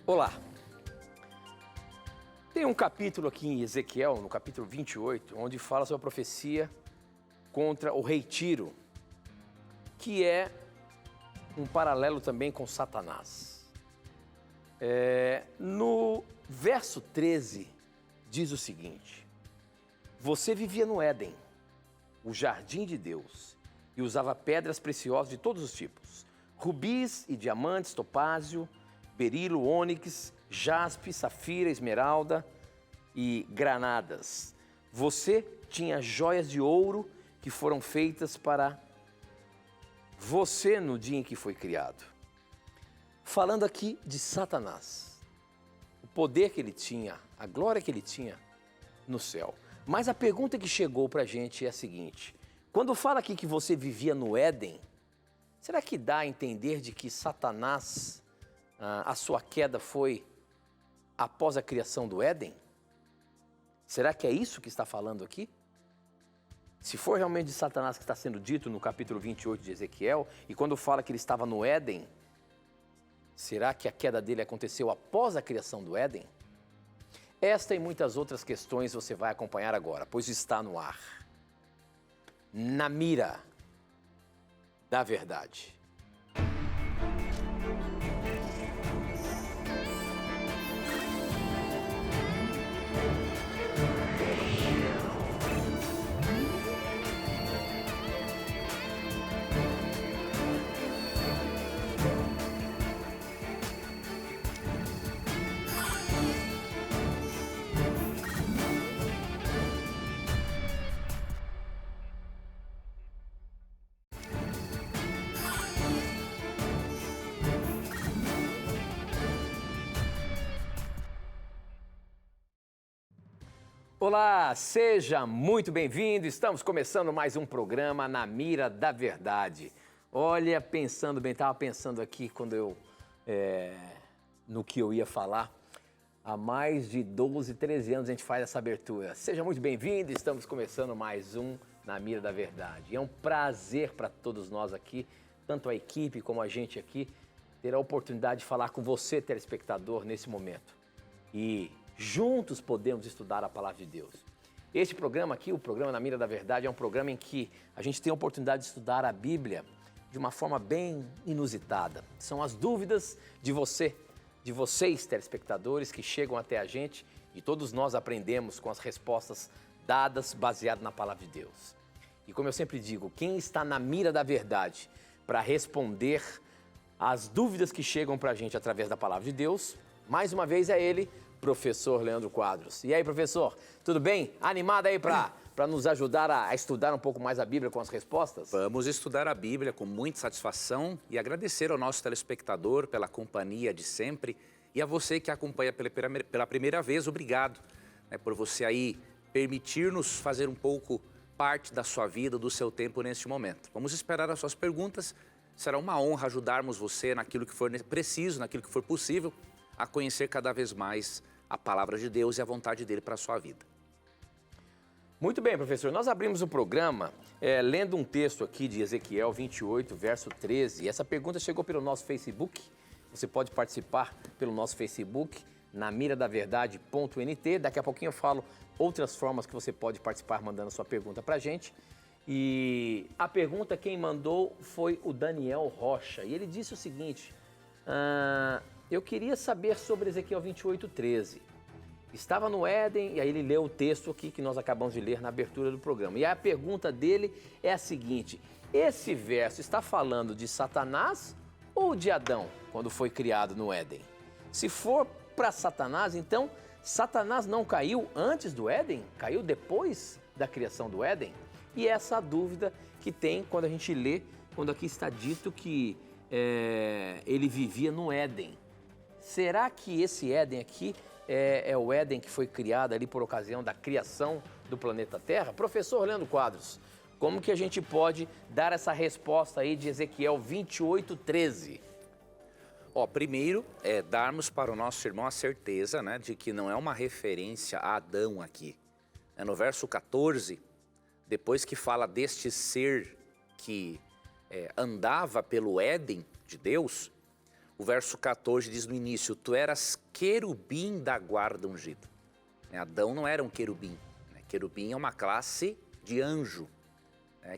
Olá! Tem um capítulo aqui em Ezequiel, no capítulo 28, onde fala sobre a profecia contra o rei Tiro, que é um paralelo também com Satanás. No verso 13, diz o seguinte: você vivia no Éden, o jardim de Deus, e usava pedras preciosas de todos os tipos, rubis e diamantes, topázio, berilo, ônix, jaspe, safira, esmeralda e granadas. Você tinha joias de ouro que foram feitas para você no dia em que foi criado. Falando aqui de Satanás, o poder que ele tinha, a glória que ele tinha no céu. Mas a pergunta que chegou para a gente é a seguinte: quando fala aqui que você vivia no Éden, será que dá a entender de que Satanás, a sua queda foi após a criação do Éden? Será que é isso que está falando aqui? Se for realmente de Satanás que está sendo dito no capítulo 28 de Ezequiel, e quando fala que ele estava no Éden, será que a queda dele aconteceu após a criação do Éden? Esta e muitas outras questões você vai acompanhar agora, pois está no ar. Na mira da verdade. Olá, seja muito bem-vindo. Estamos começando mais um programa Na Mira da Verdade. Olha, pensando bem, estava pensando aqui quando no que eu ia falar. Há mais de 12, 13 anos a gente faz essa abertura. Seja muito bem-vindo, estamos começando mais um Na Mira da Verdade. É um prazer para todos nós aqui, tanto a equipe como a gente aqui, ter a oportunidade de falar com você, telespectador, nesse momento. E juntos podemos estudar a Palavra de Deus. Este programa aqui, o programa Na Mira da Verdade, é um programa em que a gente tem a oportunidade de estudar a Bíblia de uma forma bem inusitada. São as dúvidas de vocês, telespectadores, que chegam até a gente, e todos nós aprendemos com as respostas dadas baseadas na Palavra de Deus. E como eu sempre digo, quem está na mira da verdade para responder às dúvidas que chegam para a gente através da Palavra de Deus, mais uma vez é ele, professor Leandro Quadros. E aí, professor, tudo bem? Animado aí para nos ajudar a estudar um pouco mais a Bíblia com as respostas? Vamos estudar a Bíblia com muita satisfação e agradecer ao nosso telespectador pela companhia de sempre, e a você que acompanha pela primeira vez, obrigado, por você aí permitir-nos fazer um pouco parte da sua vida, do seu tempo neste momento. Vamos esperar as suas perguntas. Será uma honra ajudarmos você naquilo que for preciso, naquilo que for possível, a conhecer cada vez mais a palavra de Deus e a vontade dele para a sua vida. Muito bem, professor. Nós abrimos o programa lendo um texto aqui de Ezequiel 28, verso 13. E essa pergunta chegou pelo nosso Facebook. Você pode participar pelo nosso Facebook, namiradaverdade.nt. Daqui a pouquinho eu falo outras formas que você pode participar mandando sua pergunta para a gente. E a pergunta quem mandou foi o Daniel Rocha. E ele disse o seguinte: eu queria saber sobre Ezequiel 28, 13. Estava no Éden, e aí ele leu o texto aqui que nós acabamos de ler na abertura do programa. E a pergunta dele é a seguinte: esse verso está falando de Satanás ou de Adão, quando foi criado no Éden? Se for para Satanás, então Satanás não caiu antes do Éden? Caiu depois da criação do Éden? E essa é a dúvida que tem quando a gente lê, quando aqui está dito que ele vivia no Éden. Será que esse Éden aqui é o Éden que foi criado ali por ocasião da criação do planeta Terra? Professor Leandro Quadros, como que a gente pode dar essa resposta aí de Ezequiel 28, 13? Primeiro, darmos para o nosso irmão a certeza, de que não é uma referência a Adão aqui. No verso 14, depois que fala deste ser que andava pelo Éden de Deus, O verso 14 diz no início, tu eras querubim da guarda ungida. Adão não era um querubim. Querubim é uma classe de anjo,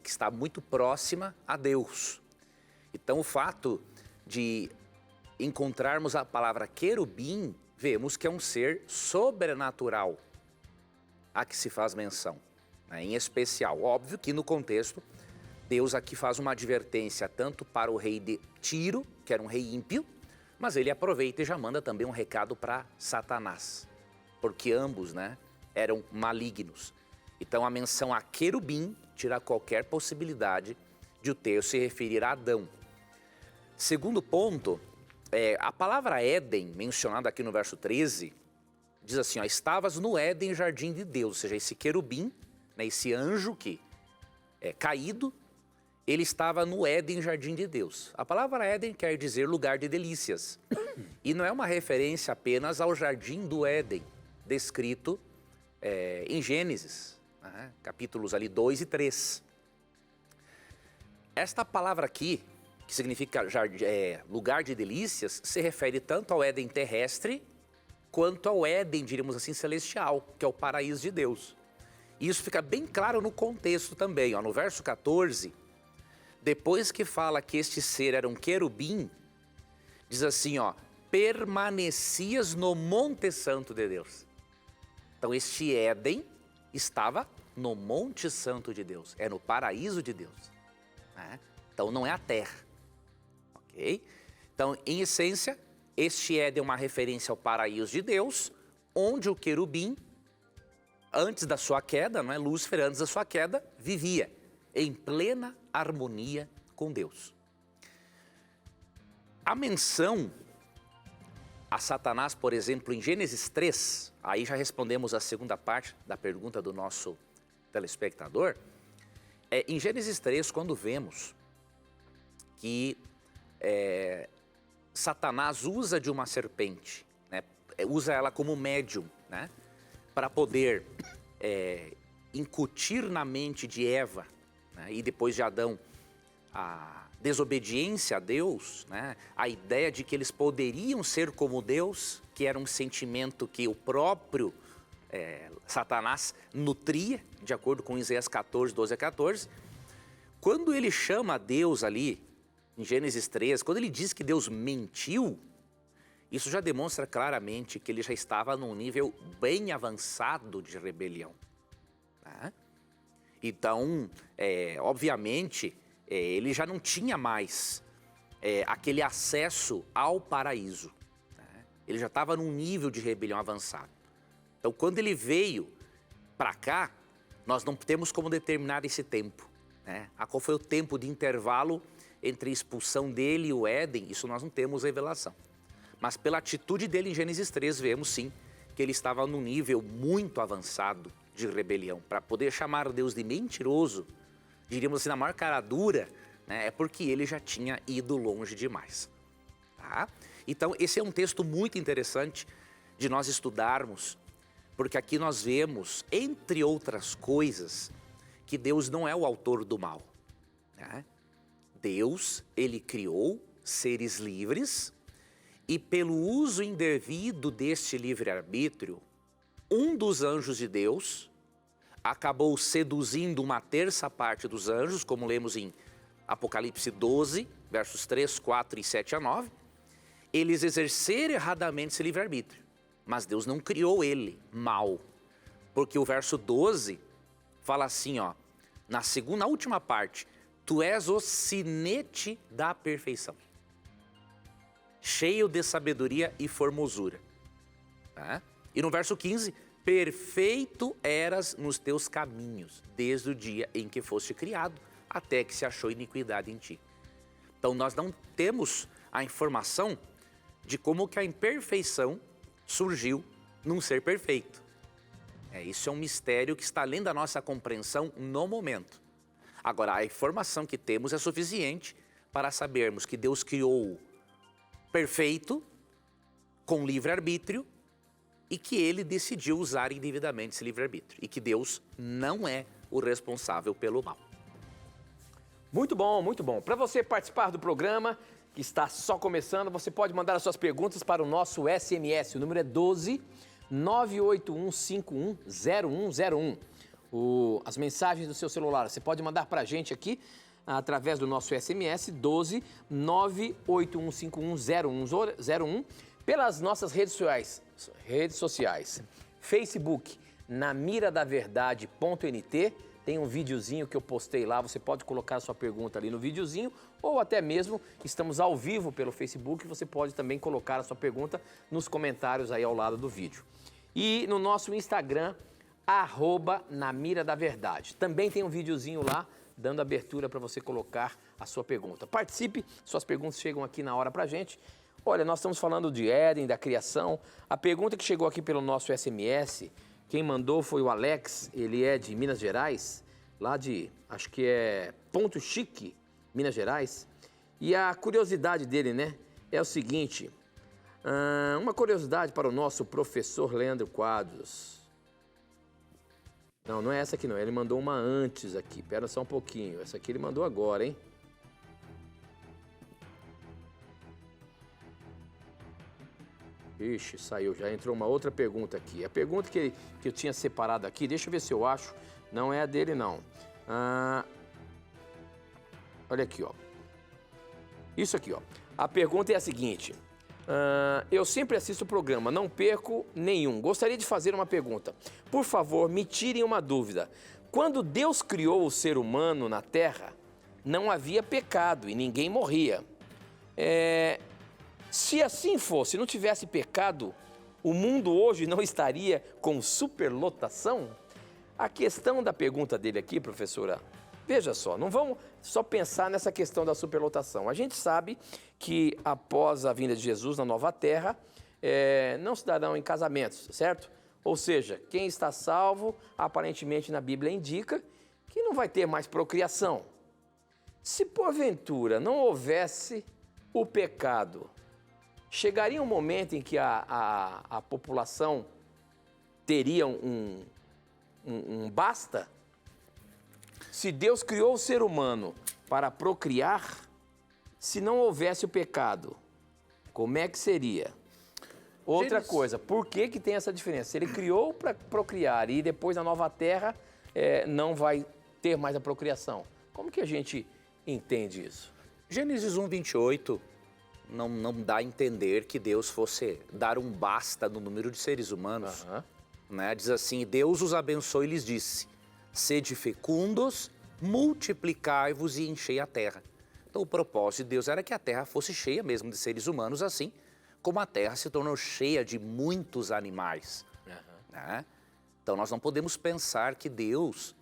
que está muito próxima a Deus. Então, o fato de encontrarmos a palavra querubim, vemos que é um ser sobrenatural a que se faz menção, em especial. Óbvio que no contexto, Deus aqui faz uma advertência tanto para o rei de Tiro, que era um rei ímpio, mas ele aproveita e já manda também um recado para Satanás, porque ambos, eram malignos. Então a menção a querubim tira qualquer possibilidade de o texto se referir a Adão. Segundo ponto, a palavra Éden, mencionada aqui no verso 13, diz assim, estavas no Éden, jardim de Deus, ou seja, esse querubim, esse anjo que é caído, ele estava no Éden, jardim de Deus. A palavra Éden quer dizer lugar de delícias. E não é uma referência apenas ao jardim do Éden, descrito em Gênesis, capítulos ali 2 e 3. Esta palavra aqui, que significa lugar de delícias, se refere tanto ao Éden terrestre, quanto ao Éden, diríamos assim, celestial, que é o paraíso de Deus. E isso fica bem claro no contexto também. No verso 14, depois que fala que este ser era um querubim, diz assim, permanecias no Monte Santo de Deus. Então este Éden estava no Monte Santo de Deus, no paraíso de Deus. Então não é a terra. Ok? Então, em essência, este Éden é uma referência ao paraíso de Deus, onde o querubim, antes da sua queda, Lúcifer, antes da sua queda, vivia em plena harmonia com Deus. A menção a Satanás, por exemplo, em Gênesis 3, aí já respondemos a segunda parte da pergunta do nosso telespectador, em Gênesis 3, quando vemos que Satanás usa de uma serpente, usa ela como médium, para poder incutir na mente de Eva, e depois de Adão, a desobediência a Deus, a ideia de que eles poderiam ser como Deus, que era um sentimento que o próprio Satanás nutria, de acordo com Isaías 14, 12 a 14. Quando ele chama Deus ali, em Gênesis 3, quando ele diz que Deus mentiu, isso já demonstra claramente que ele já estava num nível bem avançado de rebelião. Então, obviamente, ele já não tinha mais aquele acesso ao paraíso. Ele já estava num nível de rebelião avançado. Então, quando ele veio para cá, nós não temos como determinar esse tempo. Qual foi o tempo de intervalo entre a expulsão dele e o Éden? Isso nós não temos revelação. Mas pela atitude dele em Gênesis 3, vemos sim que ele estava num nível muito avançado de rebelião. Para poder chamar Deus de mentiroso, diríamos assim, na maior cara dura, é porque ele já tinha ido longe demais. Então, esse é um texto muito interessante de nós estudarmos, porque aqui nós vemos, entre outras coisas, que Deus não é o autor do mal. Deus, ele criou seres livres e pelo uso indevido deste livre-arbítrio, um dos anjos de Deus acabou seduzindo uma terça parte dos anjos, como lemos em Apocalipse 12, versos 3, 4 e 7 a 9. Eles exerceram erradamente esse livre-arbítrio, mas Deus não criou ele mal, porque o verso 12 fala assim, na última parte, tu és o sinete da perfeição, cheio de sabedoria e formosura. E no verso 15, perfeito eras nos teus caminhos, desde o dia em que foste criado, até que se achou iniquidade em ti. Então nós não temos a informação de como que a imperfeição surgiu num ser perfeito. Isso é um mistério que está além da nossa compreensão no momento. Agora, a informação que temos é suficiente para sabermos que Deus criou perfeito, com livre-arbítrio, e que ele decidiu usar indevidamente esse livre-arbítrio. E que Deus não é o responsável pelo mal. Muito bom, muito bom. Para você participar do programa, que está só começando, você pode mandar as suas perguntas para o nosso SMS. O número é 12 981510101. As mensagens do seu celular, você pode mandar para a gente aqui através do nosso SMS 12 981510101 pelas nossas redes sociais. Facebook, namiradaverdade.nt. Tem um videozinho que eu postei lá, você pode colocar a sua pergunta ali no videozinho, ou até mesmo estamos ao vivo pelo Facebook, você pode também colocar a sua pergunta nos comentários aí ao lado do vídeo. E no nosso Instagram, @namiradaverdade. Também tem um videozinho lá, dando abertura para você colocar a sua pergunta. Participe, suas perguntas chegam aqui na hora pra gente. Olha, nós estamos falando de Éden, da criação. A pergunta que chegou aqui pelo nosso SMS, quem mandou foi o Alex, ele é de Minas Gerais, lá de, acho que é Ponto Chique, Minas Gerais. E a curiosidade dele, né, é o seguinte, uma curiosidade para o nosso professor Leandro Quadros. Não, não é essa aqui não, ele mandou uma antes aqui, pera só um pouquinho, essa aqui ele mandou agora, hein? Ixi, saiu, já entrou uma outra pergunta aqui. A pergunta que eu tinha separado aqui, deixa eu ver se eu acho, não é a dele não. Olha aqui, ó. Isso aqui, ó. A pergunta é a seguinte, eu sempre assisto o programa, não perco nenhum. Gostaria de fazer uma pergunta. Por favor, me tirem uma dúvida. Quando Deus criou o ser humano na Terra, não havia pecado e ninguém morria. Se assim fosse, não tivesse pecado, o mundo hoje não estaria com superlotação? A questão da pergunta dele aqui, professora, veja só, não vamos só pensar nessa questão da superlotação. A gente sabe que após a vinda de Jesus na nova terra, não se darão em casamentos, certo? Ou seja, quem está salvo, aparentemente na Bíblia indica que não vai ter mais procriação. Se porventura não houvesse o pecado, chegaria um momento em que a população teria um basta? Se Deus criou o ser humano para procriar, se não houvesse o pecado, como é que seria? Outra coisa, por que tem essa diferença? Ele criou para procriar e depois na nova terra não vai ter mais a procriação. Como que a gente entende isso? Gênesis 1:28 não dá a entender que Deus fosse dar um basta no número de seres humanos. Né? Diz assim, Deus os abençoou e lhes disse, sede fecundos, multiplicai-vos e enchei a terra. Então o propósito de Deus era que a terra fosse cheia mesmo de seres humanos, assim como a terra se tornou cheia de muitos animais. Né? Então nós não podemos pensar que Deus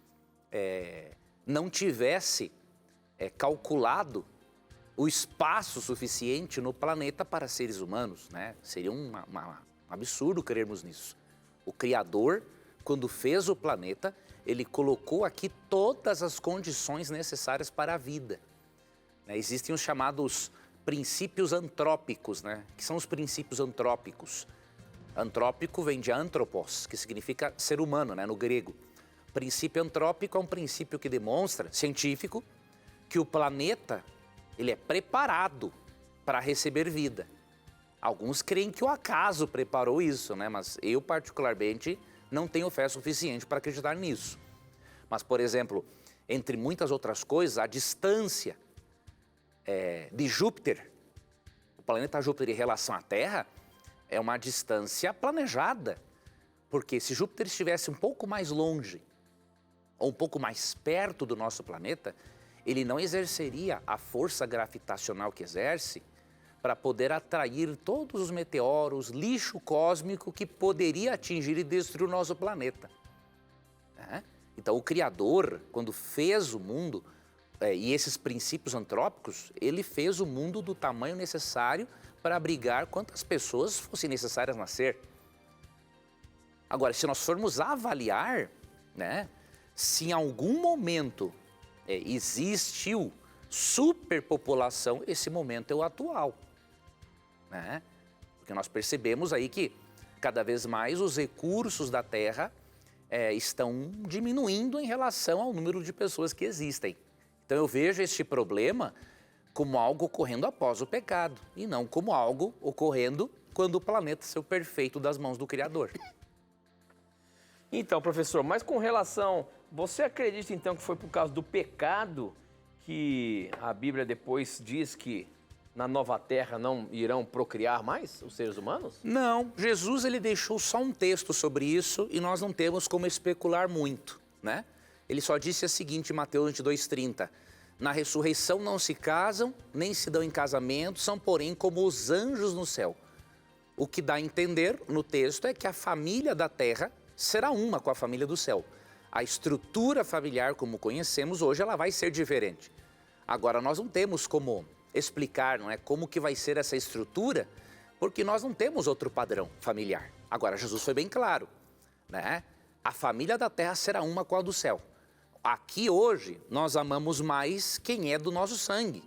não tivesse calculado o espaço suficiente no planeta para seres humanos, né? Seria um absurdo crermos nisso. O Criador, quando fez o planeta, ele colocou aqui todas as condições necessárias para a vida. Existem os chamados princípios antrópicos, né? Que são os princípios antrópicos. Antrópico vem de anthropos, que significa ser humano, né? No grego. Princípio antrópico é um princípio que demonstra, científico, que o planeta ele é preparado para receber vida. Alguns creem que o acaso preparou isso, né? Mas eu, particularmente, não tenho fé suficiente para acreditar nisso. Mas, por exemplo, entre muitas outras coisas, a distância de Júpiter, o planeta Júpiter em relação à Terra, é uma distância planejada. Porque se Júpiter estivesse um pouco mais longe, ou um pouco mais perto do nosso planeta, ele não exerceria a força gravitacional que exerce para poder atrair todos os meteoros, lixo cósmico que poderia atingir e destruir o nosso planeta. Então o Criador, quando fez o mundo, e esses princípios antrópicos, ele fez o mundo do tamanho necessário para abrigar quantas pessoas fossem necessárias nascer. Agora, se nós formos avaliar, né, se em algum momento existiu superpopulação, esse momento é o atual. Né? Porque nós percebemos aí que cada vez mais os recursos da Terra estão diminuindo em relação ao número de pessoas que existem. Então eu vejo este problema como algo ocorrendo após o pecado, e não como algo ocorrendo quando o planeta saiu perfeito das mãos do Criador. Então, professor, mas com relação... Você acredita, então, que foi por causa do pecado que a Bíblia depois diz que na nova terra não irão procriar mais os seres humanos? Não, Jesus ele deixou só um texto sobre isso e nós não temos como especular muito, né? Ele só disse o seguinte em Mateus 22:30, na ressurreição não se casam, nem se dão em casamento, são porém como os anjos no céu. O que dá a entender no texto é que a família da terra será uma com a família do céu. A estrutura familiar, como conhecemos hoje, ela vai ser diferente. Agora, nós não temos como explicar, não é, como que vai ser essa estrutura, porque nós não temos outro padrão familiar. Agora, Jesus foi bem claro, né? A família da terra será uma com a do céu. Aqui hoje, nós amamos mais quem é do nosso sangue.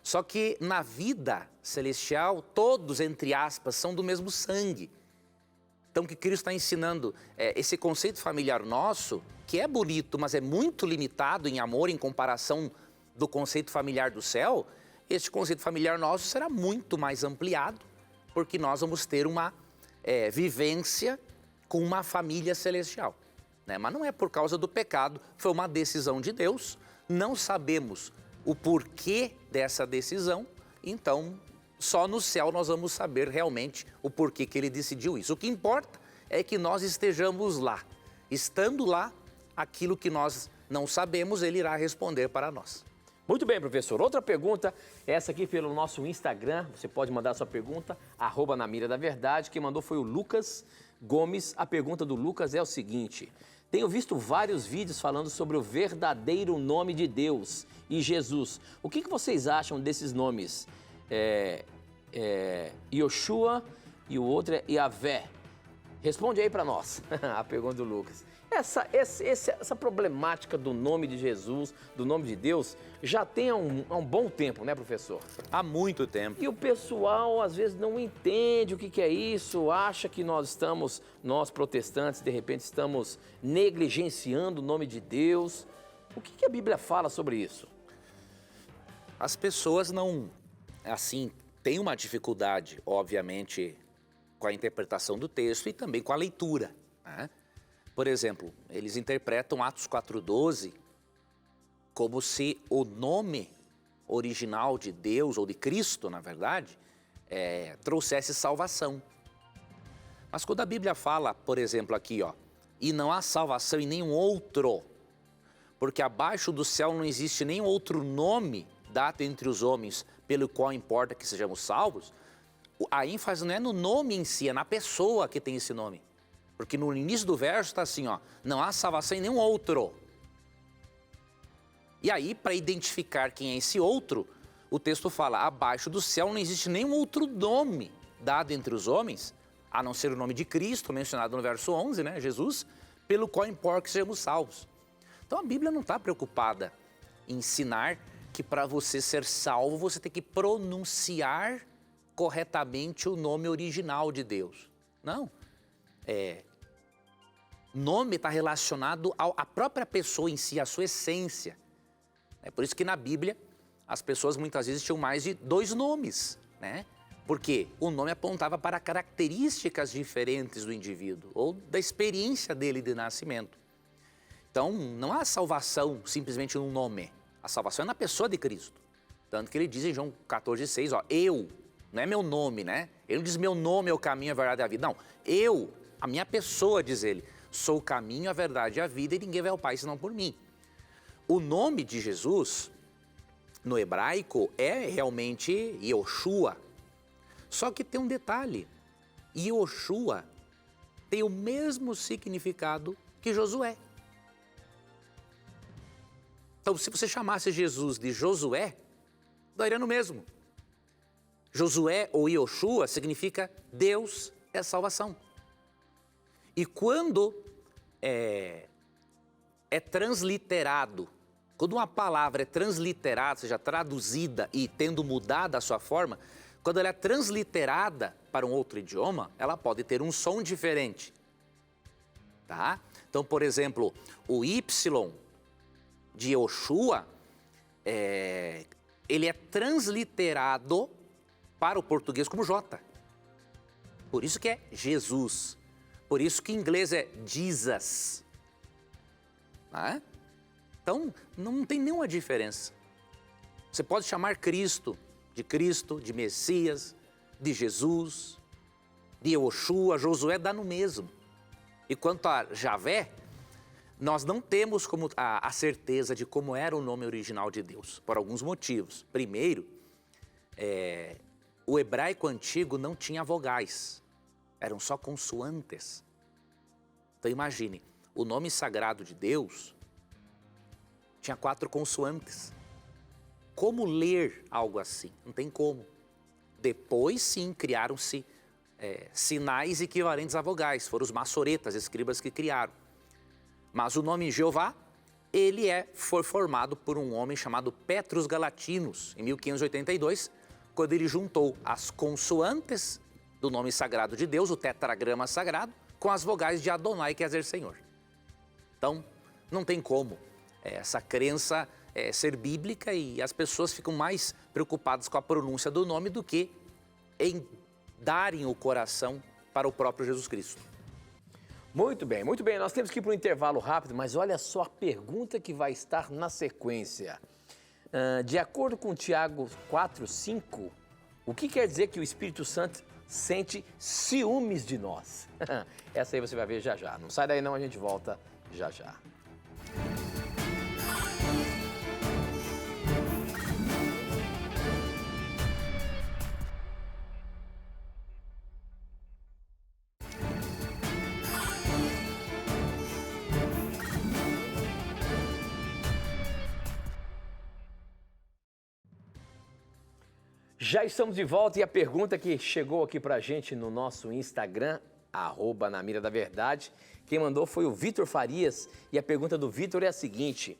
Só que na vida celestial, todos, entre aspas, são do mesmo sangue. Então, o que Cristo está ensinando, esse conceito familiar nosso, que é bonito, mas é muito limitado em amor em comparação do conceito familiar do céu, este conceito familiar nosso será muito mais ampliado, porque nós vamos ter uma vivência com uma família celestial, né? Mas não é por causa do pecado, foi uma decisão de Deus, não sabemos o porquê dessa decisão, então só no céu nós vamos saber realmente o porquê que ele decidiu isso. O que importa é que nós estejamos lá. Estando lá, aquilo que nós não sabemos, ele irá responder para nós. Muito bem, professor. Outra pergunta, essa aqui pelo nosso Instagram. Você pode mandar sua pergunta, @NaMiraDaVerdade. Quem mandou foi o Lucas Gomes. A pergunta do Lucas é o seguinte: tenho visto vários vídeos falando sobre o verdadeiro nome de Deus e Jesus. O que vocês acham desses nomes? Yoshua e o outro é Yahvé. Responde aí para nós, a pergunta do Lucas. Essa problemática do nome de Jesus, do nome de Deus, já tem há um bom tempo, né, professor? Há muito tempo. E o pessoal, às vezes, não entende o que é isso, acha que nós protestantes, de repente, estamos negligenciando o nome de Deus. O que a Bíblia fala sobre isso? As pessoas não, assim, têm uma dificuldade, obviamente, com a interpretação do texto e também com a leitura, né? Por exemplo, eles interpretam Atos 4:12 como se o nome original de Deus, ou de Cristo, na verdade, trouxesse salvação. Mas quando a Bíblia fala, por exemplo, aqui, ó, e não há salvação em nenhum outro, porque abaixo do céu não existe nenhum outro nome dado entre os homens pelo qual importa que sejamos salvos, a ênfase não é no nome em si, é na pessoa que tem esse nome. Porque no início do verso está assim, ó, não há salvação em nenhum outro. E aí, para identificar quem é esse outro, o texto fala, abaixo do céu não existe nenhum outro nome dado entre os homens, a não ser o nome de Cristo, mencionado no verso 11, né, Jesus, pelo qual importa que sejamos salvos. Então a Bíblia não está preocupada em ensinar que para você ser salvo, você tem que pronunciar corretamente o nome original de Deus. Não. Nome está relacionado à própria pessoa em si, à sua essência. É por isso que na Bíblia as pessoas muitas vezes tinham mais de 2 nomes, né? Porque o nome apontava para características diferentes do indivíduo ou da experiência dele de nascimento. Então não há salvação simplesmente num nome, a salvação é na pessoa de Cristo. Tanto que ele diz em João 14:6, ó, eu, não é meu nome, né? Ele não diz meu nome é o caminho, a verdade e a vida. Não, eu, a minha pessoa, diz ele, sou o caminho, a verdade e a vida e ninguém vai ao Pai senão por mim. O nome de Jesus, no hebraico, é realmente Yoshua. Só que tem um detalhe, Yoshua tem o mesmo significado que Josué. Então, se você chamasse Jesus de Josué, daria no mesmo. Josué ou Yoshua significa Deus é salvação. E quando é transliterado, quando uma palavra é transliterada, seja traduzida e tendo mudado a sua forma, quando ela é transliterada para um outro idioma, ela pode ter um som diferente. Tá? Então, por exemplo, o Y de Yoshua ele é transliterado para o português como J. Por isso que é Jesus. Por isso que em inglês é Jesus. Né? Então, não tem nenhuma diferença. Você pode chamar Cristo, de Messias, de Jesus, de Yoshua, Josué, dá no mesmo. E quanto a Javé, nós não temos como a certeza de como era o nome original de Deus, por alguns motivos. Primeiro, o hebraico antigo não tinha vogais, eram só consoantes. Então imagine, o nome sagrado de Deus tinha 4 consoantes. Como ler algo assim? Não tem como. Depois sim criaram-se sinais equivalentes a vogais, foram os maçoretas, escribas que criaram. Mas o nome Jeová, ele foi formado por um homem chamado Petrus Galatinos, em 1582, quando ele juntou as consoantes do nome sagrado de Deus, o tetragrama sagrado, com as vogais de Adonai, que quer dizer Senhor. Então, não tem como essa crença ser bíblica e as pessoas ficam mais preocupadas com a pronúncia do nome do que em darem o coração para o próprio Jesus Cristo. Muito bem, muito bem. Nós temos que ir para um intervalo rápido, mas olha só a pergunta que vai estar na sequência. De acordo com Tiago 4:5, o que quer dizer que o Espírito Santo sente ciúmes de nós? Essa aí você vai ver já já. Não sai daí não, a gente volta já já. Já estamos de volta e a pergunta que chegou aqui pra gente no nosso Instagram, @namira-da-verdade, quem mandou foi o Vitor Farias e a pergunta do Vitor é a seguinte: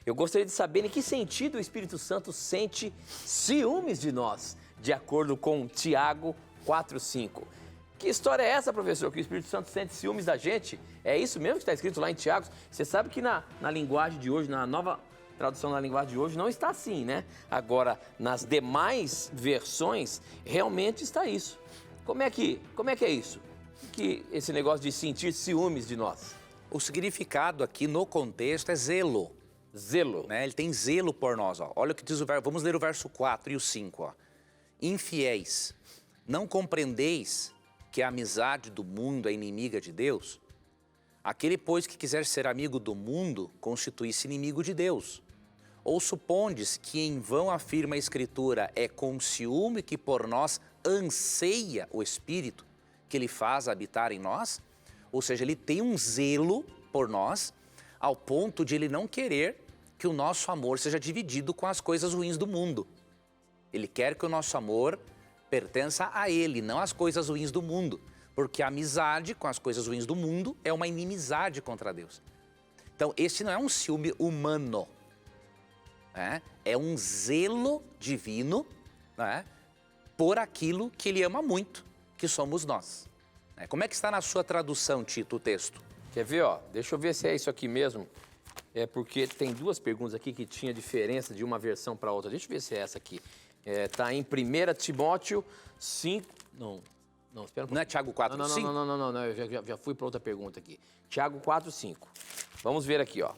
eu gostaria de saber em que sentido o Espírito Santo sente ciúmes de nós, de acordo com Tiago 4:5. Que história é essa, professor, que o Espírito Santo sente ciúmes da gente? É isso mesmo que está escrito lá em Tiago? Você sabe que na linguagem de hoje, na nova tradução da linguagem de hoje, não está assim, né? Agora, nas demais versões, realmente está isso. Como é que é isso? Que esse negócio de sentir ciúmes de nós? O significado aqui no contexto é zelo. Zelo. Né? Ele tem zelo por nós. Ó. Olha o que diz o verso. Vamos ler o verso 4 e o 5. Ó. Infiéis, não compreendeis que a amizade do mundo é inimiga de Deus? Aquele, pois, que quiser ser amigo do mundo, constitui-se inimigo de Deus. Ou supondes que em vão afirma a Escritura, é com ciúme que por nós anseia o Espírito, que ele faz habitar em nós? Ou seja, ele tem um zelo por nós, ao ponto de ele não querer que o nosso amor seja dividido com as coisas ruins do mundo. Ele quer que o nosso amor pertença a ele, não às coisas ruins do mundo. Porque a amizade com as coisas ruins do mundo é uma inimizade contra Deus. Então, este não é um ciúme humano. É um zelo divino, né, por aquilo que ele ama muito, que somos nós. Como é que está na sua tradução, Tito, o texto? Quer ver, ó? Deixa eu ver se é isso aqui mesmo. É porque tem 2 perguntas aqui que tinha diferença de uma versão para outra. Deixa eu ver se é essa aqui. Tá em 1 Timóteo 5... Não, espera um pouco. Não é Tiago 4, não, 5? Não, eu já fui para outra pergunta aqui. Tiago 4:5. Vamos ver aqui, ó.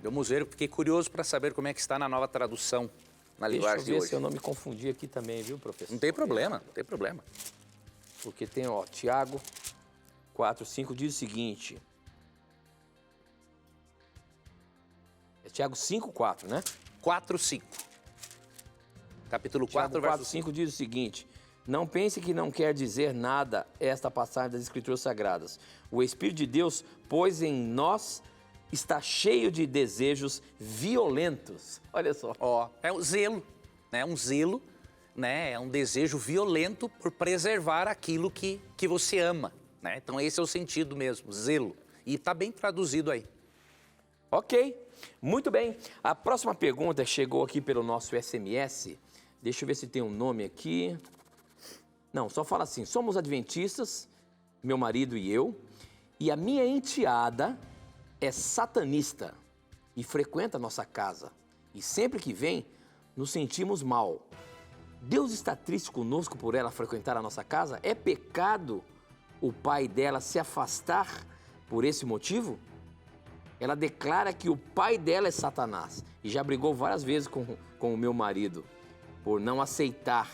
Vamos ver, eu fiquei curioso para saber como é que está na nova tradução, na linguagem de hoje. Deixa eu ver se eu não me confundi aqui também, viu, professor? Não tem problema, não tem problema. Porque tem, ó, Tiago 4:5 diz o seguinte. É Tiago 5:4, né? 4:5. Capítulo 4, Tiago verso 4:5 diz o seguinte: não pense que não quer dizer nada esta passagem das Escrituras Sagradas. O Espírito de Deus pôs em nós, está cheio de desejos violentos. Olha só. Ó, é um zelo, né? Um zelo, né? É um desejo violento por preservar aquilo que você ama, né? Então esse é o sentido mesmo, zelo. E está bem traduzido aí. Ok, muito bem. A próxima pergunta chegou aqui pelo nosso SMS. Deixa eu ver se tem um nome aqui. Não, só fala assim: somos adventistas, meu marido e eu, e a minha enteada é satanista e frequenta a nossa casa. e sempre que vem, nos sentimos mal. Deus está triste conosco por ela frequentar a nossa casa? É pecado o pai dela se afastar por esse motivo? Ela declara que o pai dela é Satanás e já brigou várias vezes com o meu marido por não aceitar.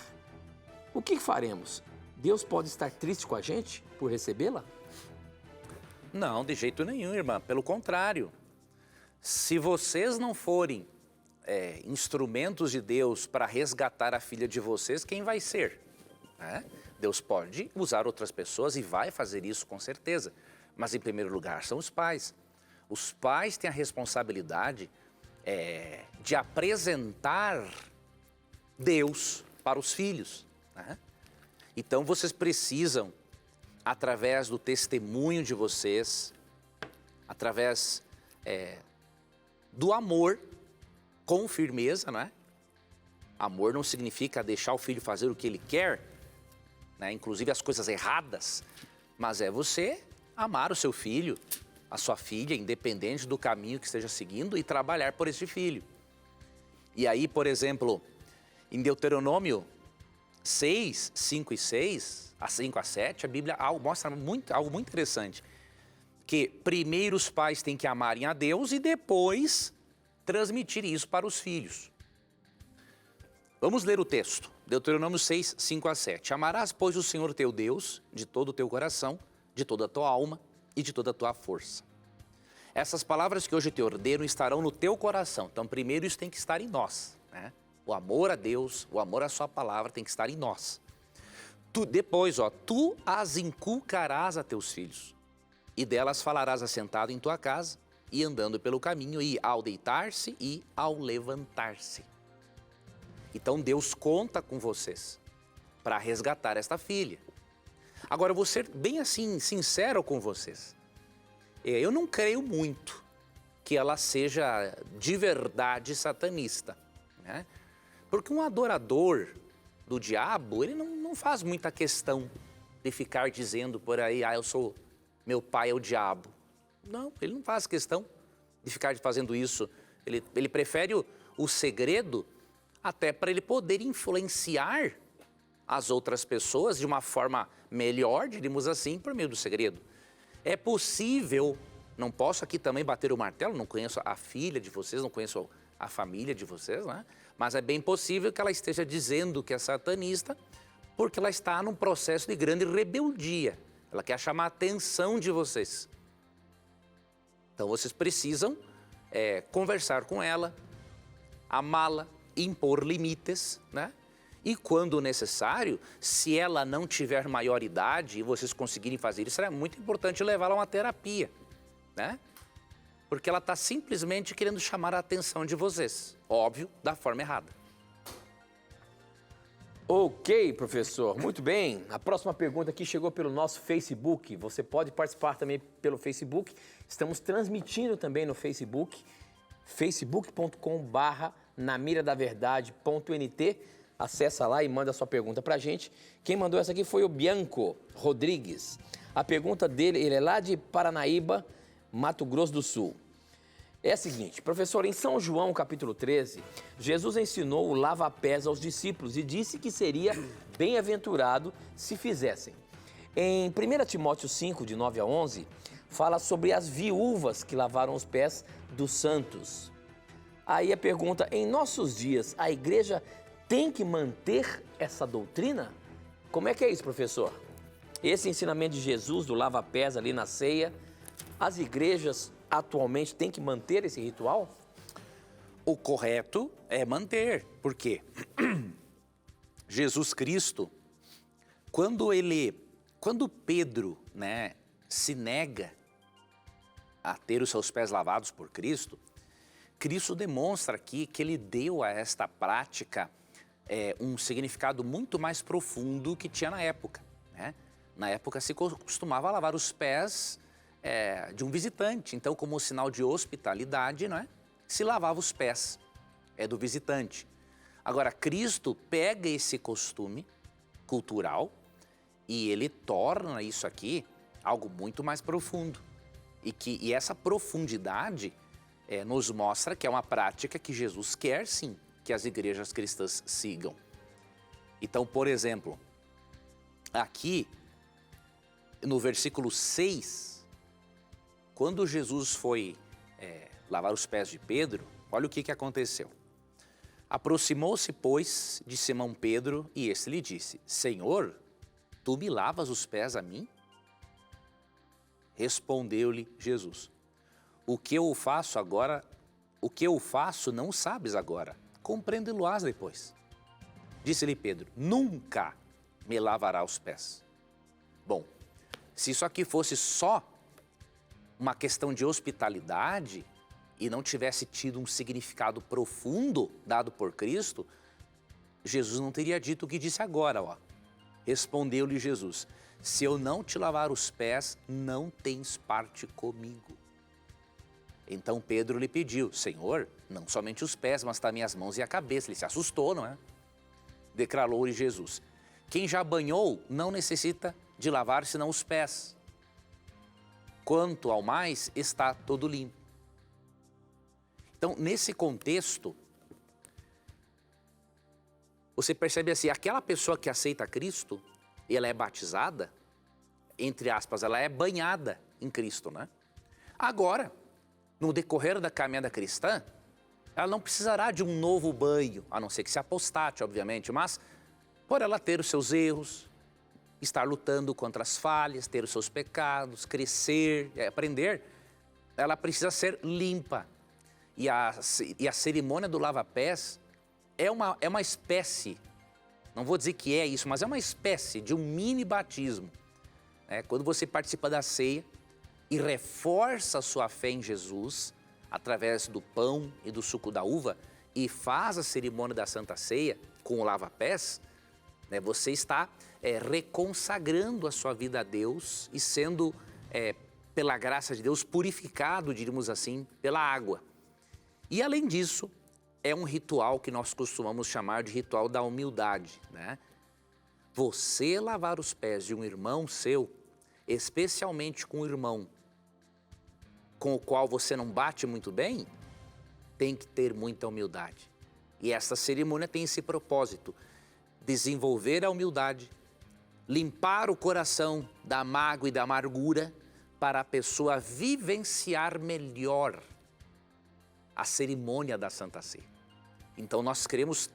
O que faremos? Deus pode estar triste com a gente por recebê-la? Não, de jeito nenhum, irmã. Pelo contrário. Se vocês não forem instrumentos de Deus para resgatar a filha de vocês, quem vai ser? Deus pode usar outras pessoas e vai fazer isso com certeza. Mas, em primeiro lugar, são os pais. Os pais têm a responsabilidade de apresentar Deus para os filhos. Então, vocês precisam, através do testemunho de vocês, através do amor, com firmeza, não é? Amor não significa deixar o filho fazer o que ele quer, né? Inclusive as coisas erradas, mas é você amar o seu filho, a sua filha, independente do caminho que esteja seguindo, e trabalhar por esse filho. E aí, por exemplo, em Deuteronômio 6, 5 e 6, a 5 a 7, a Bíblia mostra algo muito interessante. Que primeiro os pais têm que amarem a Deus e depois transmitir isso para os filhos. Vamos ler o texto. Deuteronômio 6, 5 a 7. Amarás, pois, o Senhor teu Deus de todo o teu coração, de toda a tua alma e de toda a tua força. Essas palavras que hoje te ordeno estarão no teu coração. Então, primeiro isso tem que estar em nós, né? O amor a Deus, o amor à sua palavra tem que estar em nós. Depois, tu as inculcarás a teus filhos, e delas falarás assentado em tua casa, e andando pelo caminho, e ao deitar-se e ao levantar-se. Então Deus conta com vocês para resgatar esta filha. Agora, eu vou ser bem assim, sincero com vocês. Eu não creio muito que ela seja de verdade satanista, né? Porque um adorador do diabo, ele não faz muita questão de ficar dizendo por aí, meu pai é o diabo. Não, ele não faz questão de ficar fazendo isso. Ele prefere o segredo até para ele poder influenciar as outras pessoas de uma forma melhor, diríamos assim, por meio do segredo. É possível, não posso aqui também bater o martelo, não conheço a filha de vocês, não conheço a família de vocês, né? Mas é bem possível que ela esteja dizendo que é satanista porque ela está num processo de grande rebeldia. Ela quer chamar a atenção de vocês. Então, vocês precisam conversar com ela, amá-la, impor limites, né? E quando necessário, se ela não tiver maioridade e vocês conseguirem fazer isso, é muito importante levá-la a uma terapia, né? Porque ela está simplesmente querendo chamar a atenção de vocês. Óbvio, da forma errada. Ok, professor. Muito bem. A próxima pergunta aqui chegou pelo nosso Facebook. Você pode participar também pelo Facebook. Estamos transmitindo também no Facebook, facebook.com/namiradaverdade.nt. Acessa lá e manda a sua pergunta pra gente. Quem mandou essa aqui foi o Bianco Rodrigues. A pergunta dele, ele é lá de Paranaíba, Mato Grosso do Sul. É a seguinte, professor, em São João, capítulo 13, Jesus ensinou o lava-pés aos discípulos e disse que seria bem-aventurado se fizessem. Em 1 Timóteo 5, de 9 a 11, fala sobre as viúvas que lavaram os pés dos santos. Aí a pergunta, em nossos dias, a igreja tem que manter essa doutrina? Como é que é isso, professor? Esse ensinamento de Jesus, do lava-pés ali na ceia, as igrejas atualmente têm que manter esse ritual? O correto é manter. Por quê? Jesus Cristo, quando Pedro, né, se nega a ter os seus pés lavados por Cristo, Cristo demonstra aqui que ele deu a esta prática um significado muito mais profundo que tinha na época, né? Na época se costumava lavar os pés de um visitante. Então, como sinal de hospitalidade, não é? Se lavava os pés do visitante. Agora, Cristo pega esse costume cultural e ele torna isso aqui algo muito mais profundo. E essa profundidade nos mostra que é uma prática que Jesus quer, sim, que as igrejas cristãs sigam. Então, por exemplo, aqui no versículo 6, quando Jesus foi lavar os pés de Pedro, olha o que aconteceu. Aproximou-se, pois, de Simão Pedro e este lhe disse: Senhor, tu me lavas os pés a mim? Respondeu-lhe Jesus: O que eu faço não sabes agora, compreende-lo-ás depois. Disse-lhe Pedro: Nunca me lavará os pés. Bom, se isso aqui fosse só uma questão de hospitalidade e não tivesse tido um significado profundo dado por Cristo, Jesus não teria dito o que disse agora, ó. Respondeu-lhe Jesus: Se eu não te lavar os pés, não tens parte comigo. Então Pedro lhe pediu: Senhor, não somente os pés, mas também as mãos e a cabeça. Ele se assustou, não é? Declarou-lhe Jesus: Quem já banhou não necessita de lavar senão os pés. Quanto ao mais, está todo limpo. Então, nesse contexto, você percebe assim, aquela pessoa que aceita Cristo, ela é batizada, entre aspas, ela é banhada em Cristo, né? Agora, no decorrer da caminhada cristã, ela não precisará de um novo banho, a não ser que se apostate, obviamente, mas por ela ter os seus erros, estar lutando contra as falhas, ter os seus pecados, crescer, aprender, ela precisa ser limpa. E a cerimônia do lava-pés é uma espécie, não vou dizer que é isso, mas é uma espécie de um mini batismo. Quando você participa da ceia e reforça a sua fé em Jesus, através do pão e do suco da uva, e faz a cerimônia da Santa Ceia com o lava-pés, você está reconsagrando a sua vida a Deus e sendo, pela graça de Deus, purificado, diríamos assim, pela água. E além disso, é um ritual que nós costumamos chamar de ritual da humildade, né? Você lavar os pés de um irmão seu, especialmente com um irmão com o qual você não bate muito bem, tem que ter muita humildade. E essa cerimônia tem esse propósito: desenvolver a humildade, limpar o coração da mágoa e da amargura, para a pessoa vivenciar melhor a cerimônia da Santa Ceia. Então nós cremos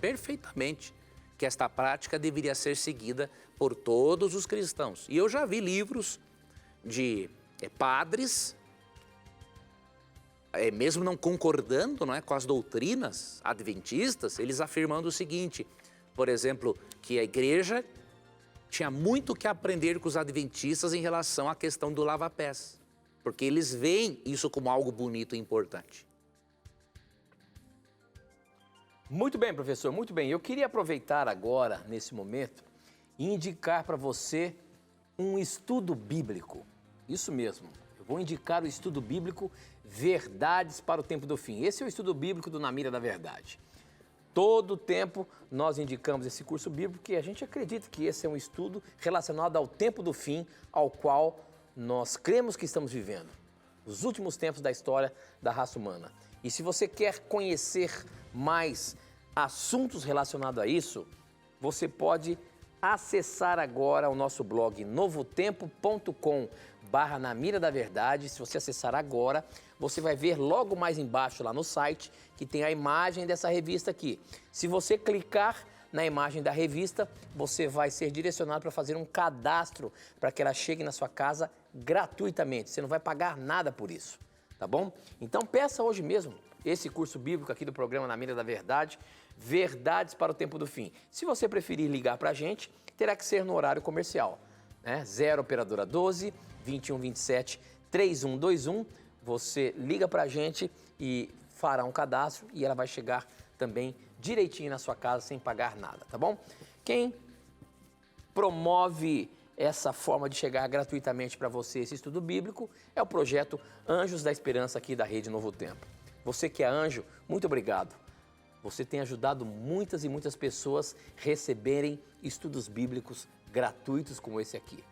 perfeitamente que esta prática deveria ser seguida por todos os cristãos. E eu já vi livros de padres, mesmo não concordando, não é, com as doutrinas adventistas, eles afirmando o seguinte, por exemplo, que a igreja tinha muito que aprender com os adventistas em relação à questão do lava-pés, porque eles veem isso como algo bonito e importante. Muito bem, professor, muito bem. Eu queria aproveitar agora, nesse momento, e indicar para você um estudo bíblico. Isso mesmo, eu vou indicar o estudo bíblico Verdades para o Tempo do Fim. Esse é o estudo bíblico do Na Mira da Verdade. Todo tempo nós indicamos esse curso bíblico porque a gente acredita que esse é um estudo relacionado ao tempo do fim, ao qual nós cremos que estamos vivendo, os últimos tempos da história da raça humana. E se você quer conhecer mais assuntos relacionados a isso, você pode acessar agora o nosso blog novotempo.com/Na Mira da Verdade. Se você acessar agora, você vai ver logo mais embaixo lá no site que tem a imagem dessa revista aqui. Se você clicar na imagem da revista, você vai ser direcionado para fazer um cadastro para que ela chegue na sua casa gratuitamente. Você não vai pagar nada por isso, tá bom? Então peça hoje mesmo esse curso bíblico aqui do programa Na Mira da Verdade, Verdades para o Tempo do Fim. Se você preferir ligar para a gente, terá que ser no horário comercial, né? 0 operadora 12 21 27 3121. Você liga para a gente e fará um cadastro e ela vai chegar também direitinho na sua casa sem pagar nada, tá bom? Quem promove essa forma de chegar gratuitamente para você esse estudo bíblico é o projeto Anjos da Esperança aqui da Rede Novo Tempo. Você que é anjo, muito obrigado. Você tem ajudado muitas e muitas pessoas receberem estudos bíblicos gratuitos como esse aqui.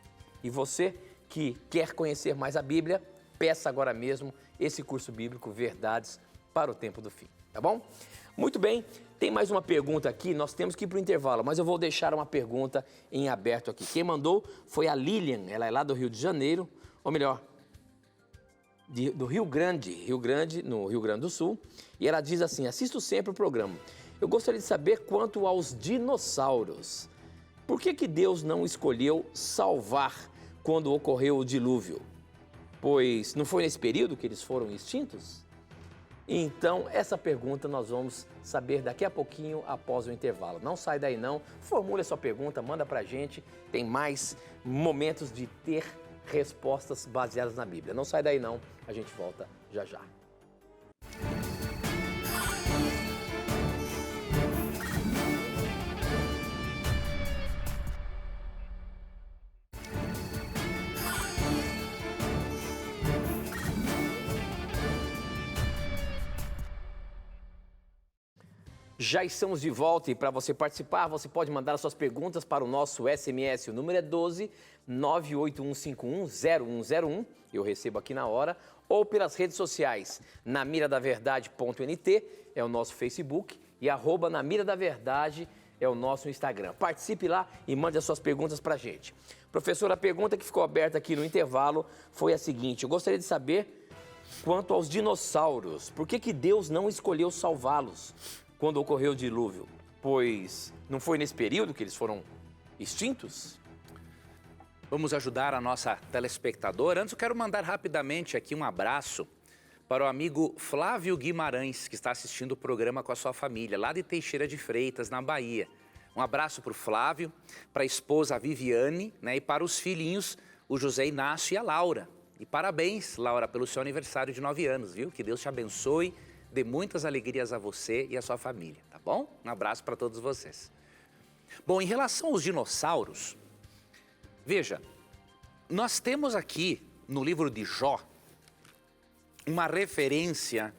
E você que quer conhecer mais a Bíblia, peça agora mesmo esse curso bíblico Verdades para o Tempo do Fim, tá bom? Muito bem, tem mais uma pergunta aqui, nós temos que ir para o intervalo, mas eu vou deixar uma pergunta em aberto aqui. Quem mandou foi a Lilian, ela é lá do Rio de Janeiro, ou melhor, do Rio Grande, no Rio Grande do Sul, e ela diz assim: assisto sempre o programa. Eu gostaria de saber quanto aos dinossauros. Por que Deus não escolheu salvar quando ocorreu o dilúvio? Pois não foi nesse período que eles foram extintos? Então, essa pergunta nós vamos saber daqui a pouquinho após o intervalo. Não sai daí não, formule a sua pergunta, manda pra gente. Tem mais momentos de ter respostas baseadas na Bíblia. Não sai daí não, a gente volta já já. Já estamos de volta e para você participar, você pode mandar as suas perguntas para o nosso SMS. O número é 12 981510101, eu recebo aqui na hora, ou pelas redes sociais, namiradaverdade.nt é o nosso Facebook e @namiradaverdade é o nosso Instagram. Participe lá e mande as suas perguntas para a gente. Professor, a pergunta que ficou aberta aqui no intervalo foi a seguinte: eu gostaria de saber quanto aos dinossauros, por que Deus não escolheu salvá-los quando ocorreu o dilúvio? Pois não foi nesse período que eles foram extintos? Vamos ajudar a nossa telespectadora. Antes eu quero mandar rapidamente aqui um abraço para o amigo Flávio Guimarães, que está assistindo o programa com a sua família, lá de Teixeira de Freitas, na Bahia. Um abraço para o Flávio, para a esposa a Viviane, né, e para os filhinhos, o José Inácio e a Laura. E parabéns, Laura, pelo seu aniversário de 9 anos, viu? Que Deus te abençoe, dê muitas alegrias a você e a sua família, tá bom? Um abraço para todos vocês. Bom, em relação aos dinossauros, veja, nós temos aqui no livro de Jó uma referência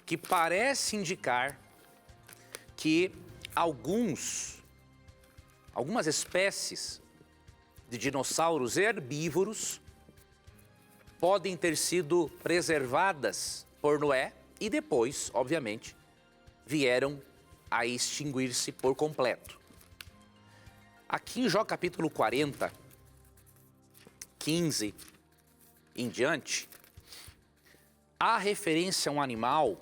que parece indicar que algumas espécies de dinossauros herbívoros podem ter sido preservadas por Noé e depois, obviamente, vieram a extinguir-se por completo. Aqui em Jó capítulo 40, 15 em diante, há referência a um animal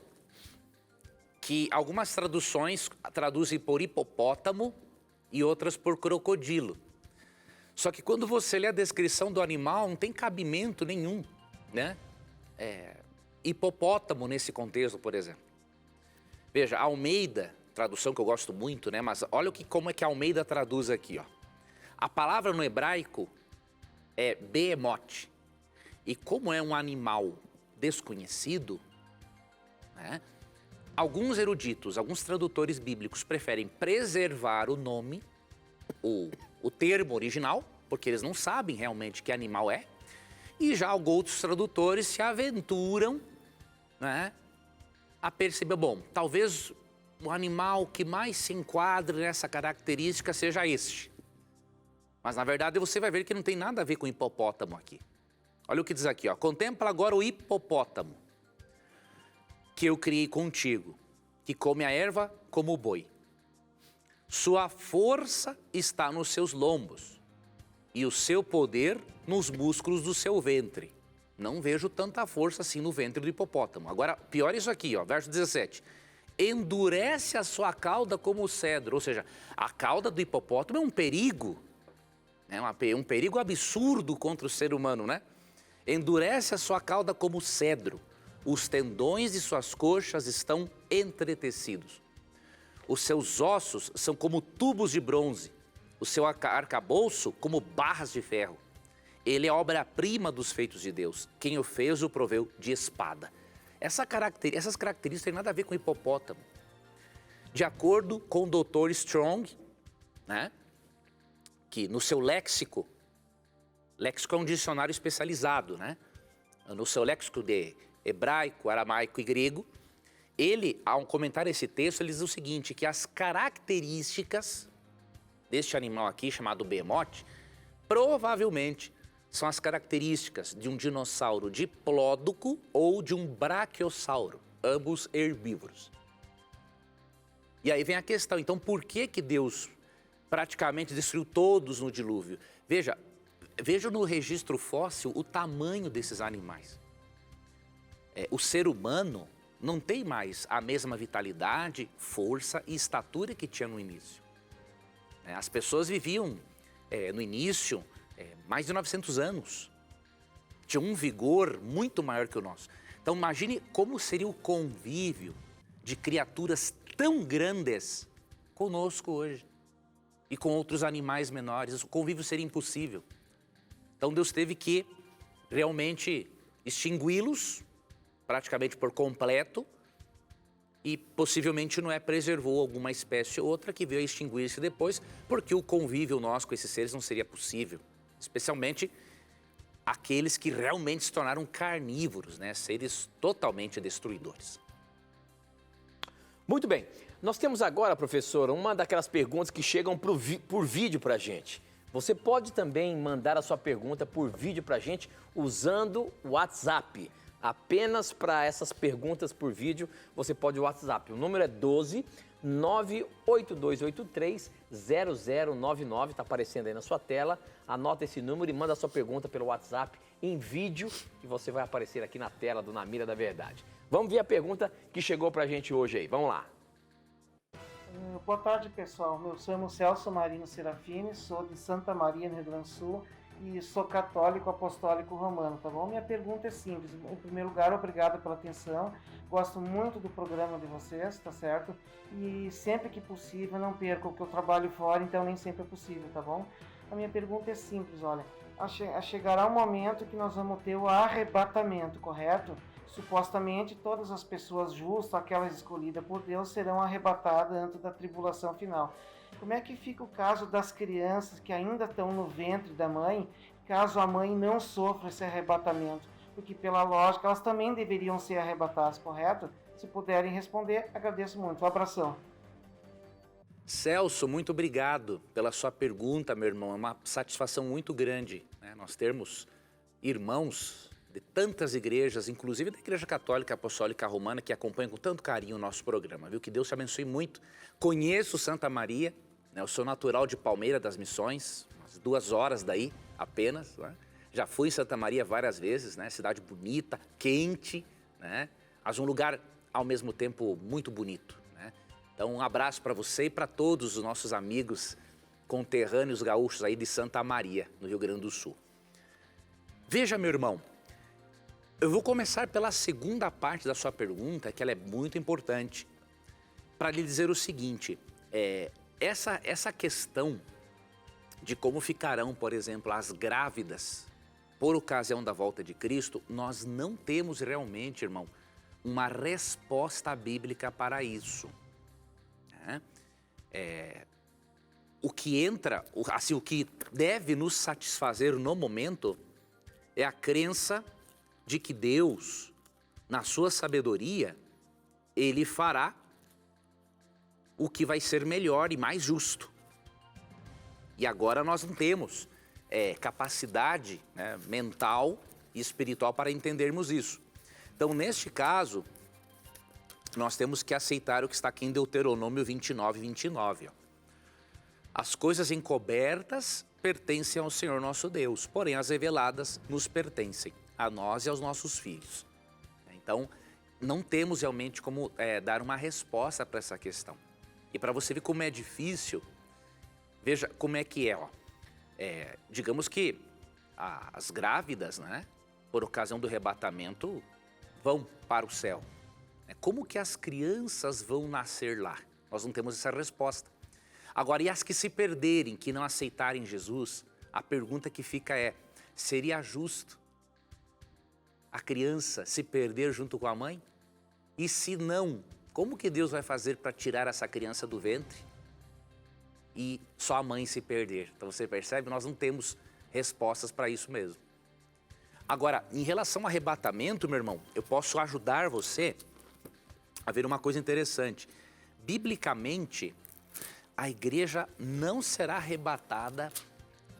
que algumas traduções traduzem por hipopótamo e outras por crocodilo. Só que quando você lê a descrição do animal, não tem cabimento nenhum, né? Hipopótamo nesse contexto, por exemplo. Veja, Almeida, tradução que eu gosto muito, né? Mas olha como é que Almeida traduz aqui, ó. A palavra no hebraico é behemoth. E como é um animal desconhecido, né? Alguns eruditos, alguns tradutores bíblicos preferem preservar o nome, o termo original, porque eles não sabem realmente que animal é. E já outros tradutores se aventuram, né, a perceber, bom, talvez o animal que mais se enquadre nessa característica seja este. Mas na verdade você vai ver que não tem nada a ver com hipopótamo aqui. Olha o que diz aqui, ó. Contempla agora o hipopótamo que eu criei contigo, que come a erva como o boi. Sua força está nos seus lombos e o seu poder nos músculos do seu ventre. Não vejo tanta força assim no ventre do hipopótamo. Agora, pior isso aqui, ó, verso 17. Endurece a sua cauda como o cedro. Ou seja, a cauda do hipopótamo é um perigo. É um perigo absurdo contra o ser humano, né? Endurece a sua cauda como o cedro. Os tendões de suas coxas estão entretecidos. Os seus ossos são como tubos de bronze. O seu arcabouço como barras de ferro. Ele é obra-prima dos feitos de Deus. Quem o fez o proveu de espada. Essas características têm nada a ver com hipopótamo. De acordo com o Dr. Strong, né, que no seu léxico é um dicionário especializado, né? No seu léxico de hebraico, aramaico e grego, ele, ao comentar esse texto, ele diz o seguinte, que as características deste animal aqui, chamado behemoth, provavelmente são as características de um dinossauro diplódoco ou de um braquiossauro, ambos herbívoros. E aí vem a questão, então por que Deus praticamente destruiu todos no dilúvio? Veja no registro fóssil o tamanho desses animais. O ser humano não tem mais a mesma vitalidade, força e estatura que tinha no início. As pessoas viviam, no início, mais de 900 anos. Tinham um vigor muito maior que o nosso. Então imagine como seria o convívio de criaturas tão grandes conosco hoje. E com outros animais menores, o convívio seria impossível. Então Deus teve que realmente extingui-los, praticamente por completo, e possivelmente Noé preservou alguma espécie ou outra que veio a extinguir-se depois, porque o convívio nosso com esses seres não seria possível, especialmente aqueles que realmente se tornaram carnívoros, né? Seres totalmente destruidores. Muito bem. Nós temos agora, professor, uma daquelas perguntas que chegam por vídeo para a gente. Você pode também mandar a sua pergunta por vídeo para a gente usando o WhatsApp. Apenas para essas perguntas por vídeo, você pode o WhatsApp. O número é 12 98283 0099, está aparecendo aí na sua tela. Anota esse número e manda a sua pergunta pelo WhatsApp em vídeo, que você vai aparecer aqui na tela do Na Mira da Verdade. Vamos ver a pergunta que chegou para a gente hoje aí. Vamos lá. Boa tarde, pessoal. Meu nome é Celso Marino Serafini, sou de Santa Maria, no Rio Grande do Sul, e sou católico apostólico romano, tá bom? Minha pergunta é simples. Em primeiro lugar, obrigado pela atenção. Gosto muito do programa de vocês, tá certo? E sempre que possível, não perco, porque eu trabalho fora, então nem sempre é possível, tá bom? A minha pergunta é simples, olha. Chegará um momento que nós vamos ter o arrebatamento, correto? Supostamente, todas as pessoas justas, aquelas escolhidas por Deus, serão arrebatadas antes da tribulação final. Como é que fica o caso das crianças que ainda estão no ventre da mãe, caso a mãe não sofra esse arrebatamento? Porque, pela lógica, elas também deveriam ser arrebatadas, correto? Se puderem responder, agradeço muito. Um abração. Celso, muito obrigado pela sua pergunta, meu irmão. É uma satisfação muito grande, né? Nós termos irmãos de tantas igrejas, inclusive da Igreja Católica Apostólica Romana, que acompanham com tanto carinho o nosso programa, viu? Que Deus te abençoe muito. Conheço Santa Maria, né? Eu sou natural de Palmeira das Missões, umas 2 horas daí apenas, né? Já fui em Santa Maria várias vezes, né? Cidade bonita, quente, né? Mas um lugar, ao mesmo tempo, muito bonito, né? Então, um abraço para você e para todos os nossos amigos conterrâneos gaúchos aí de Santa Maria, no Rio Grande do Sul. Veja, meu irmão, eu vou começar pela segunda parte da sua pergunta, que ela é muito importante, para lhe dizer o seguinte, essa questão de como ficarão, por exemplo, as grávidas por ocasião da volta de Cristo, nós não temos realmente, irmão, uma resposta bíblica para isso. Né? O que entra, assim, o que deve nos satisfazer no momento é a crença de que Deus, na sua sabedoria, Ele fará o que vai ser melhor e mais justo. E agora nós não temos capacidade, né, mental e espiritual para entendermos isso. Então, neste caso, nós temos que aceitar o que está aqui em Deuteronômio 29, 29. Ó. As coisas encobertas pertencem ao Senhor nosso Deus, porém as reveladas nos pertencem, a nós e aos nossos filhos. Então, não temos realmente como dar uma resposta para essa questão. E para você ver como é difícil, veja como é que é. Ó. Digamos que as grávidas, né, por ocasião do arrebatamento, vão para o céu. Como que as crianças vão nascer lá? Nós não temos essa resposta. Agora, e as que se perderem, que não aceitarem Jesus, a pergunta que fica é, seria justo a criança se perder junto com a mãe? E se não, como que Deus vai fazer para tirar essa criança do ventre e só a mãe se perder? Então você percebe, nós não temos respostas para isso mesmo. Agora, em relação ao arrebatamento, meu irmão, eu posso ajudar você a ver uma coisa interessante. Biblicamente, a igreja não será arrebatada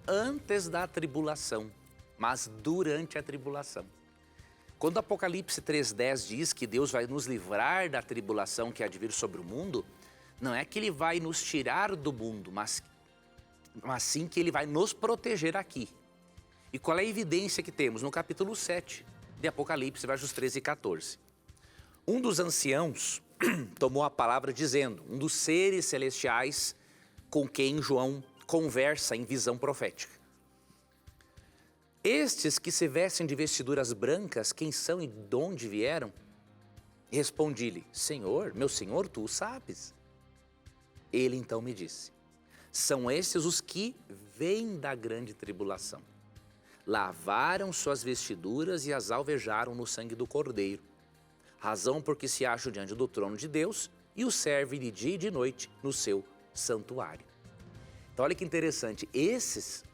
antes da tribulação. mas durante a tribulação. Quando Apocalipse 3,10 diz que Deus vai nos livrar da tribulação que há de vir sobre o mundo, não é que Ele vai nos tirar do mundo, mas sim que Ele vai nos proteger aqui. E qual é a evidência que temos? No capítulo 7 de Apocalipse, versos 13 e 14. Um dos anciãos tomou a palavra dizendo, um dos seres celestiais com quem João conversa em visão profética. Estes que se vestem de vestiduras brancas, quem são e de onde vieram? Respondi-lhe, Senhor, meu Senhor, tu o sabes. Ele então me disse, são estes os que vêm da grande tribulação. Lavaram suas vestiduras e as alvejaram no sangue do Cordeiro. Razão porque se acham diante do trono de Deus e o servem de dia e de noite no seu santuário. Então olha que interessante, esses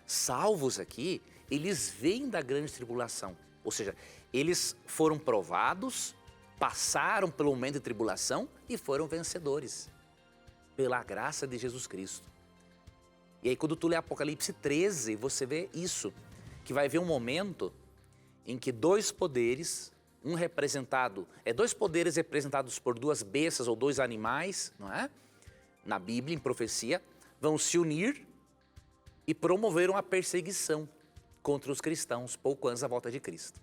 salvos aqui, eles vêm da grande tribulação. Ou seja, eles foram provados, passaram pelo momento de tribulação e foram vencedores. Pela graça de Jesus Cristo. E aí quando tu lê Apocalipse 13, você vê isso, que vai haver um momento em que dois poderes representados por duas bestas ou dois animais, não é? Na Bíblia, em profecia, vão se unir e promover uma perseguição contra os cristãos pouco antes da volta de Cristo.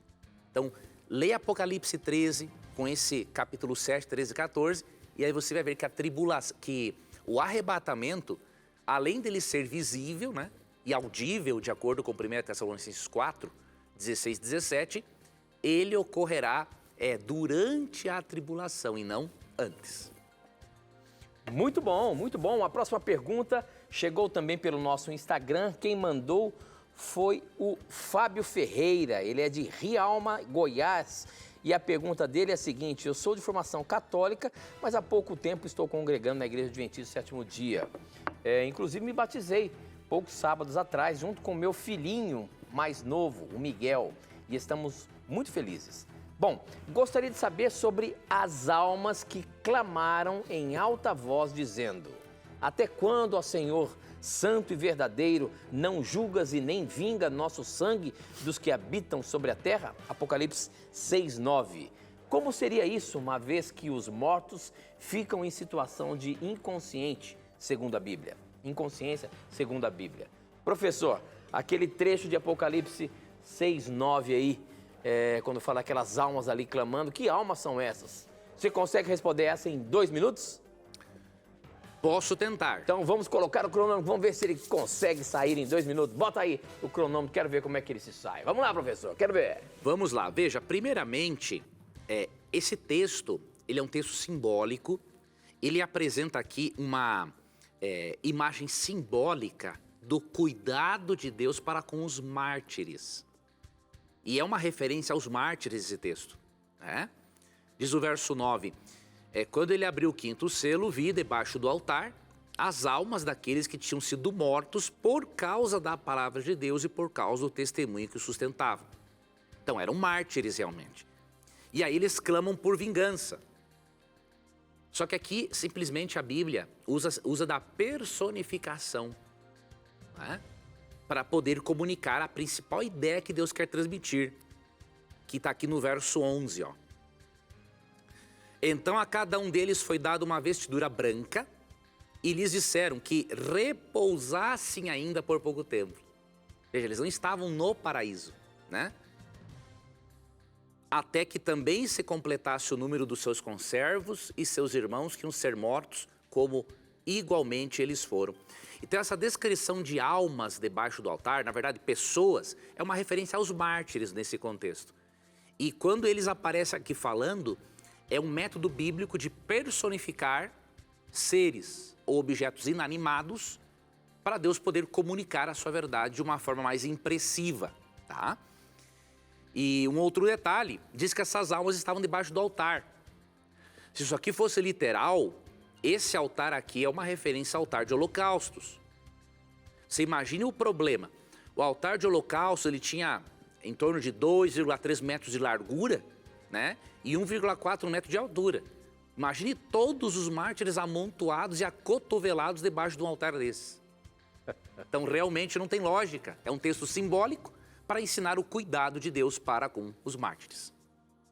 Então, leia Apocalipse 13 com esse capítulo 7, 13 e 14, e aí você vai ver que a tribulação, que o arrebatamento, além dele ser visível, né, e audível, de acordo com 1 Tessalonicenses 4, 16 e 17, ele ocorrerá durante a tribulação e não antes. Muito bom, muito bom. A próxima pergunta chegou também pelo nosso Instagram. Quem mandou foi o Fábio Ferreira. Ele é de Rialma, Goiás. E a pergunta dele é a seguinte, eu sou de formação católica, mas há pouco tempo estou congregando na Igreja Adventista do Sétimo Dia. Inclusive me batizei poucos sábados atrás, junto com meu filhinho mais novo, o Miguel, e estamos muito felizes. Bom, gostaria de saber sobre as almas que clamaram em alta voz dizendo, até quando, ó Senhor, santo e verdadeiro, não julgas e nem vinga nosso sangue dos que habitam sobre a terra? Apocalipse 6:9. Como seria isso, uma vez que os mortos ficam em situação de inconsciente, segundo a Bíblia? Inconsciência, segundo a Bíblia. Professor, aquele trecho de Apocalipse 6:9 aí, quando fala aquelas almas ali clamando, que almas são essas? Você consegue responder essa em 2 minutos? Posso tentar. Então vamos colocar o cronômetro, vamos ver se ele consegue sair em 2 minutos. Bota aí o cronômetro, quero ver como é que ele se sai. Vamos lá, professor, quero ver. Vamos lá, veja, primeiramente, esse texto, ele é um texto simbólico, ele apresenta aqui uma imagem simbólica do cuidado de Deus para com os mártires. E é uma referência aos mártires esse texto, né? Diz o verso 9... quando ele abriu o 5º selo, vi debaixo do altar as almas daqueles que tinham sido mortos por causa da palavra de Deus e por causa do testemunho que o sustentavam. Então eram mártires realmente. E aí eles clamam por vingança. Só que aqui simplesmente a Bíblia usa da personificação, né, para poder comunicar a principal ideia que Deus quer transmitir, que está aqui no verso 11, ó. Então a cada um deles foi dada uma vestidura branca e lhes disseram que repousassem ainda por pouco tempo. Veja, eles não estavam no paraíso, né? Até que também se completasse o número dos seus conservos e seus irmãos que iam ser mortos, como igualmente eles foram. Então essa descrição de almas debaixo do altar, na verdade pessoas, é uma referência aos mártires nesse contexto. E quando eles aparecem aqui falando, é um método bíblico de personificar seres ou objetos inanimados para Deus poder comunicar a sua verdade de uma forma mais impressiva, tá? E um outro detalhe, diz que essas almas estavam debaixo do altar. Se isso aqui fosse literal, esse altar aqui é uma referência ao altar de holocaustos. Você imagine o problema. O altar de holocausto, ele tinha em torno de 2,3 metros de largura, né? E 1,4 metro de altura. Imagine todos os mártires amontoados e acotovelados debaixo de um altar desse. Então realmente não tem lógica. É um texto simbólico, para ensinar o cuidado de Deus para com os mártires.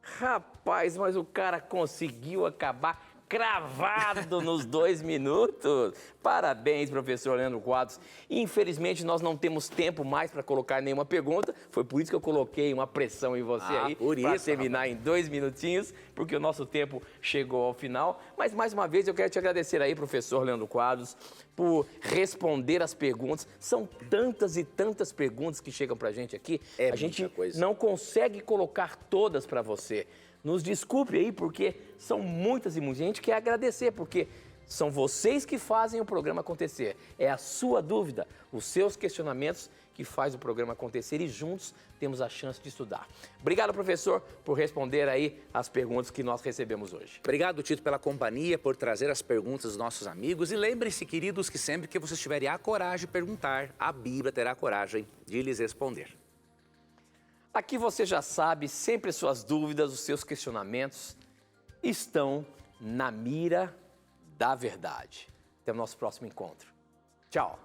Rapaz, mas o cara conseguiu acabar cravado nos 2 minutos. Parabéns, professor Leandro Quadros. Infelizmente, nós não temos tempo mais para colocar nenhuma pergunta. Foi por isso que eu coloquei uma pressão em você aí, para terminar em 2 minutinhos, porque o nosso tempo chegou ao final. Mas, mais uma vez, eu quero te agradecer aí, professor Leandro Quadros, por responder as perguntas. São tantas e tantas perguntas que chegam para a gente aqui. A gente não consegue colocar todas para você. Nos desculpe aí, porque são muitas e muitas. A gente quer agradecer, porque são vocês que fazem o programa acontecer. É a sua dúvida, os seus questionamentos que faz o programa acontecer e juntos temos a chance de estudar. Obrigado, professor, por responder aí as perguntas que nós recebemos hoje. Obrigado, Tito, pela companhia, por trazer as perguntas dos nossos amigos. E lembrem-se, queridos, que sempre que vocês tiverem a coragem de perguntar, a Bíblia terá a coragem de lhes responder. Aqui você já sabe, sempre suas dúvidas, os seus questionamentos estão na mira da verdade. Até o nosso próximo encontro. Tchau!